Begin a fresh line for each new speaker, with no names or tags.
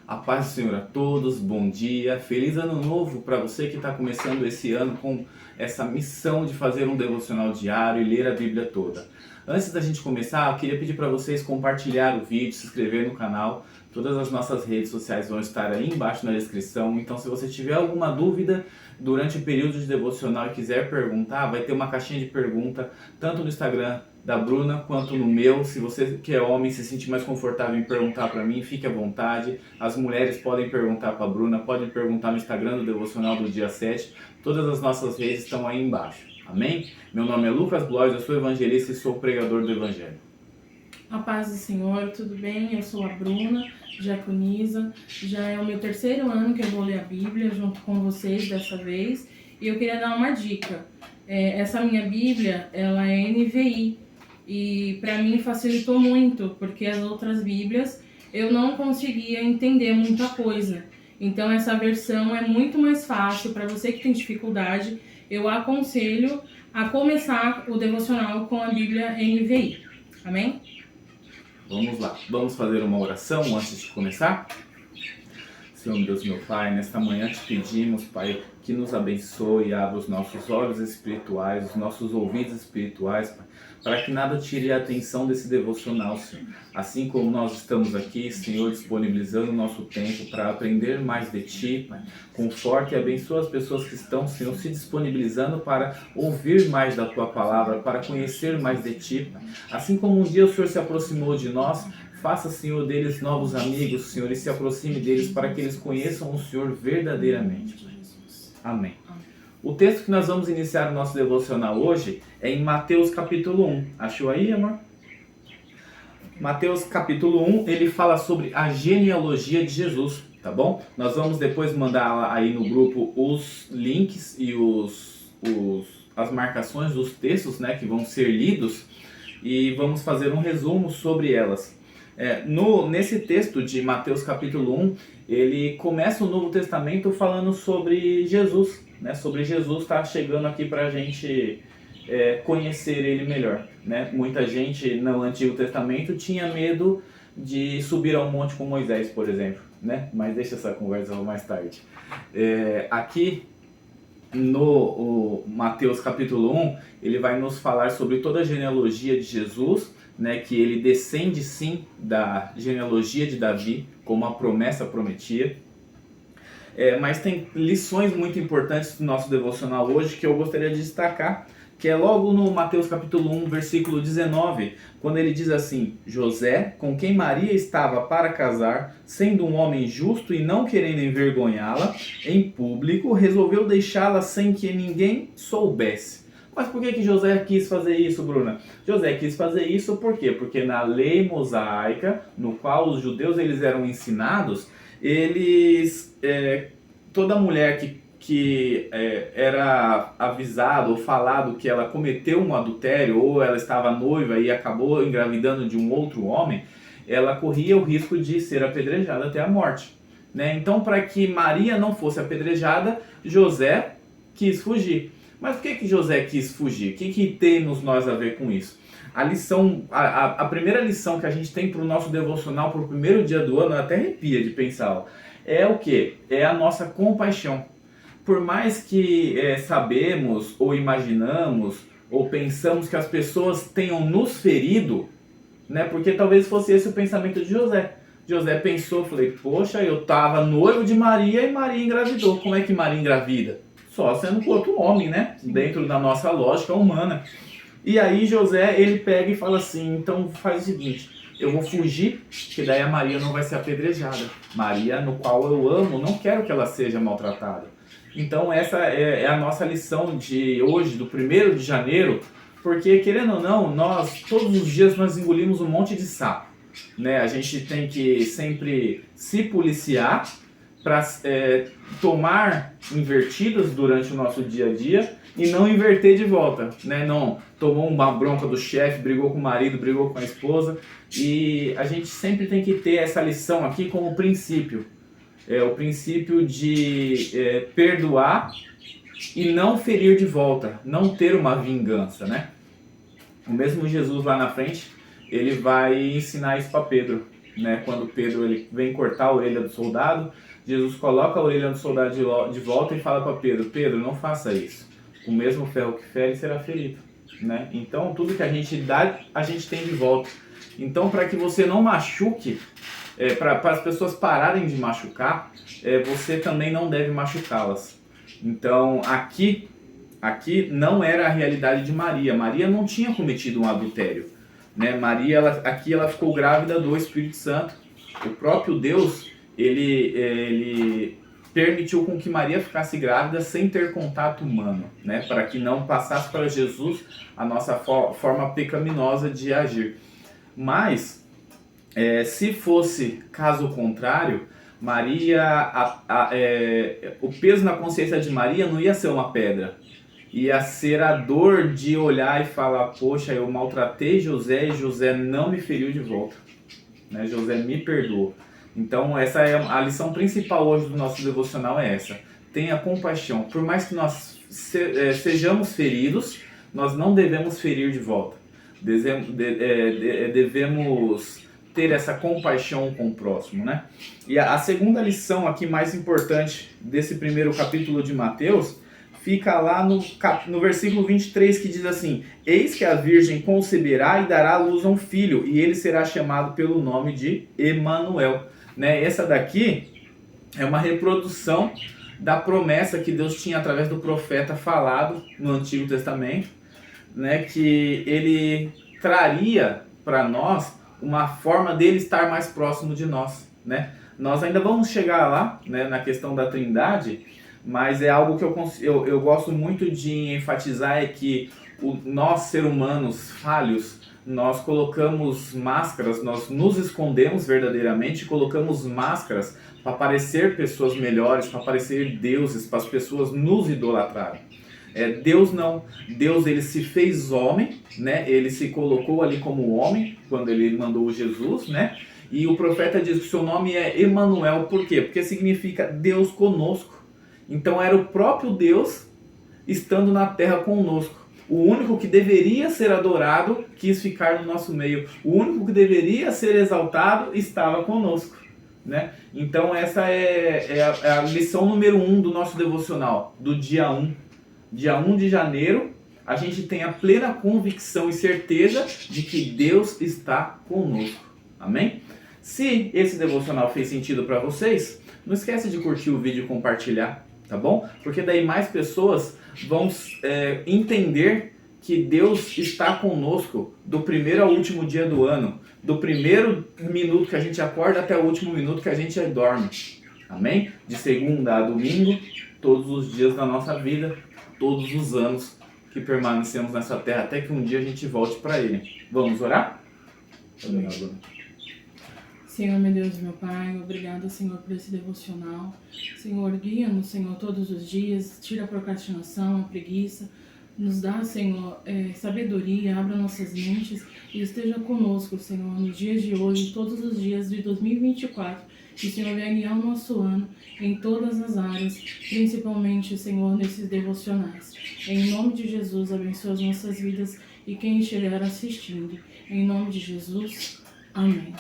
A paz do Senhor a todos, bom dia, feliz ano novo para você que está começando esse ano com essa missão de fazer um devocional diário e ler a Bíblia toda. Antes da gente começar, eu queria pedir para vocês compartilhar o vídeo, se inscrever no canal. Todas as nossas redes sociais vão estar aí embaixo na descrição, então se você tiver alguma dúvida durante o período de devocional e quiser perguntar, vai ter uma caixinha de pergunta, tanto no Instagram da Bruna quanto no meu. Se você que é homem se sente mais confortável em perguntar para mim, fique à vontade. As mulheres podem perguntar para a Bruna, podem perguntar no Instagram do Devocional do dia 7. Todas as nossas redes estão aí embaixo. Amém? Meu nome é Lucas Blois, eu sou evangelista e sou pregador do Evangelho.
A paz do Senhor, tudo bem? Eu sou a Bruna, diaconisa. Já é o meu terceiro ano que eu vou ler a Bíblia junto com vocês dessa vez. E eu queria dar uma dica. Essa minha Bíblia, ela é NVI. E para mim facilitou muito, porque as outras Bíblias eu não conseguia entender muita coisa. Então essa versão é muito mais fácil. Para você que tem dificuldade, eu aconselho a começar o devocional com a Bíblia NVI. Amém?
Vamos lá, vamos fazer uma oração antes de começar? Senhor Deus, meu Pai, nesta manhã te pedimos, Pai, que nos abençoe e abra os nossos olhos espirituais, os nossos ouvidos espirituais, Pai, para que nada tire a atenção desse devocional, Senhor. Assim como nós estamos aqui, Senhor, disponibilizando o nosso tempo para aprender mais de Ti, Pai, conforte e abençoa as pessoas que estão, Senhor, se disponibilizando para ouvir mais da Tua Palavra, para conhecer mais de Ti, Pai. Assim como um dia o Senhor se aproximou de nós, faça, Senhor, deles novos amigos, Senhor, e se aproxime deles para que eles conheçam o Senhor verdadeiramente. Amém. O texto que nós vamos iniciar o nosso devocional hoje é em Mateus capítulo 1. Achou aí, amor? Mateus capítulo 1, ele fala sobre a genealogia de Jesus, tá bom? Nós vamos depois mandar aí no grupo os links e as marcações dos textos, né, que vão ser lidos, e vamos fazer um resumo sobre elas. Nesse texto de Mateus capítulo 1, ele começa o Novo Testamento falando sobre Jesus, né? Sobre Jesus estar chegando aqui para a gente conhecer ele melhor, né? Muita gente no Antigo Testamento tinha medo de subir ao monte com Moisés, por exemplo, né? Mas deixa essa conversa mais tarde. Aqui no Mateus capítulo 1, ele vai nos falar sobre toda a genealogia de Jesus, né, que ele descende sim da genealogia de Davi, como a promessa prometia. Mas tem lições muito importantes do nosso devocional hoje que eu gostaria de destacar, que é logo no Mateus capítulo 1, versículo 19, quando ele diz assim: José, com quem Maria estava para casar, sendo um homem justo e não querendo envergonhá-la em público, resolveu deixá-la sem que ninguém soubesse. Mas por que José quis fazer isso, Bruna? José quis fazer isso por quê? Porque na lei mosaica, no qual os judeus eles eram ensinados, toda mulher que era avisado ou falado que ela cometeu um adultério ou ela estava noiva e acabou engravidando de um outro homem, ela corria o risco de ser apedrejada até a morte, né? Então, para que Maria não fosse apedrejada, José quis fugir. Mas por que José quis fugir? O que temos nós a ver com isso? A primeira lição que a gente tem para o nosso devocional, para o primeiro dia do ano, até arrepia de pensar, é o quê? É a nossa compaixão. Por mais que sabemos, ou imaginamos, ou pensamos que as pessoas tenham nos ferido, né? Porque talvez fosse esse o pensamento de José. José pensou, falei, poxa, eu estava noivo de Maria e Maria engravidou. Como é que Maria engravida? Só sendo com outro homem, né? Dentro da nossa lógica humana. E aí José, ele pega e fala assim, então faz o seguinte, eu vou fugir, que daí a Maria não vai ser apedrejada. Maria, no qual eu amo, não quero que ela seja maltratada. Então essa é a nossa lição de hoje, do 1º de janeiro, porque querendo ou não, todos os dias nós engolimos um monte de sapo, né? A gente tem que sempre se policiar para tomar invertidas durante o nosso dia a dia e não inverter de volta, né? Não tomou uma bronca do chefe, brigou com o marido, brigou com a esposa, e a gente sempre tem que ter essa lição aqui como princípio, o princípio de perdoar e não ferir de volta, não ter uma vingança, né? O mesmo Jesus lá na frente, ele vai ensinar isso para Pedro. né? Quando Pedro ele vem cortar a orelha do soldado, Jesus coloca a orelha do soldado de volta e fala para Pedro: Pedro, não faça isso. O mesmo ferro que fere será ferido, né? Então tudo que a gente dá, a gente tem de volta. Então, para que você não machuque, para as pessoas pararem de machucar, você também não deve machucá-las. Então, aqui não era a realidade de Maria. Maria não tinha cometido um adultério, né? Maria, ela ficou grávida do Espírito Santo. O próprio Deus, ele permitiu com que Maria ficasse grávida sem ter contato humano, né? Para que não passasse para Jesus a nossa forma pecaminosa de agir. Mas, se fosse caso contrário, Maria, o peso na consciência de Maria não ia ser uma pedra, ia ser a dor de olhar e falar: poxa, eu maltratei José e José não me feriu de volta, né? José me perdoou. Então essa é a lição principal hoje do nosso devocional, é essa: tenha compaixão. Por mais que nós sejamos feridos, nós não devemos ferir de volta. Devemos ter essa compaixão com o próximo, né? E a segunda lição aqui mais importante desse primeiro capítulo de Mateus fica lá no versículo 23, que diz assim: eis que a virgem conceberá e dará à luz a um filho, e ele será chamado pelo nome de Emanuel, né? Essa daqui é uma reprodução da promessa que Deus tinha através do profeta falado no Antigo Testamento, né, que ele traria para nós uma forma dele estar mais próximo de nós, né? Nós ainda vamos chegar lá, né, na questão da Trindade, mas é algo que eu gosto muito de enfatizar, é que nós, seres humanos falhos, nós colocamos máscaras, nós nos escondemos verdadeiramente, colocamos máscaras para parecer pessoas melhores, para parecer deuses, para as pessoas nos idolatrarem. Deus não. Deus, ele se fez homem, né? Ele se colocou ali como homem quando ele mandou Jesus, né? E o profeta diz que o seu nome é Emanuel. Por quê? Porque significa Deus conosco. Então era o próprio Deus estando na terra conosco. O único que deveria ser adorado quis ficar no nosso meio. O único que deveria ser exaltado estava conosco, né? Então essa é a lição número 1 do nosso devocional, do dia 1. Dia 1 de janeiro, a gente tem a plena convicção e certeza de que Deus está conosco. Amém? Se esse devocional fez sentido para vocês, não esquece de curtir o vídeo e compartilhar, tá bom? Porque daí mais pessoas vão entender que Deus está conosco do primeiro ao último dia do ano, do primeiro minuto que a gente acorda até o último minuto que a gente dorme. Amém? De segunda a domingo, todos os dias da nossa vida, todos os anos que permanecemos nessa terra, até que um dia a gente volte para Ele. Vamos orar?
Senhor, meu Deus e meu Pai, obrigada, Senhor, por esse devocional. Senhor, guia-nos, Senhor, todos os dias, tira a procrastinação, a preguiça, nos dá, Senhor, sabedoria, abra nossas mentes e esteja conosco, Senhor, nos dias de hoje, todos os dias de 2024. Que o Senhor venha guiar o nosso ano em todas as áreas, principalmente, Senhor, nesses devocionais. Em nome de Jesus, abençoa as nossas vidas e quem estiver assistindo. Em nome de Jesus, amém.